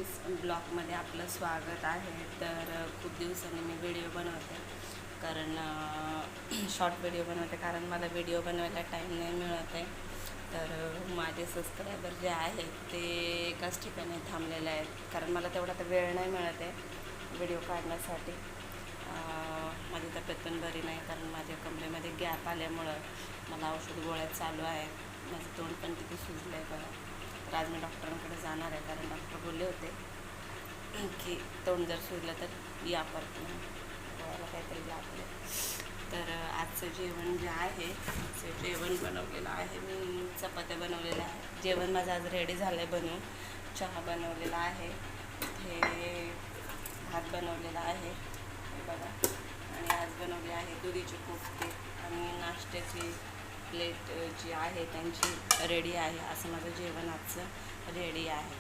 Friends, ब्लॉगमध्ये आपलं स्वागत आहे. तर खूप दिवसांनी मी व्हिडिओ बनवते, कारण शॉर्ट व्हिडिओ बनवते, कारण मला व्हिडिओ बनवायला टाईम नाही मिळत आहे. तर माझे सबस्क्रायबर जे आहेत ते एकाच ठिकाणी थांबलेले आहेत, कारण मला तेवढा तर वेळ नाही मिळत आहे व्हिडिओ काढण्यासाठी. माझी तब्येत पण बरी नाही, कारण माझ्या कमरेमध्ये गॅप आल्यामुळं मला औषध गोळ्या चालू आहेत. माझं तोंड पण किती सुजलं आहे बघा. तर आज मी डॉक्टरांकडे जाणार आहे, कारण डॉक्टर बोलले होते की तोंड जर सुजलं तर या परत गोळ्याला काहीतरी लागले. तर आजचं जेवण जे आहे ते जेवण बनवलेलं आहे. मी चपात्या बनवलेल्या आहे. जेवण माझं आज रेडी झालं आहे बनवून. चहा बनवलेला आहे, हे भात बनवलेला आहे हे बघा, आणि आज बनवले आहे दुधीचे कोफ्ते, आणि नाश्त्याची प्लेट जी आहे त्यांची रेडी आहे. असं माझं जेवण आजचं रेडी आहे.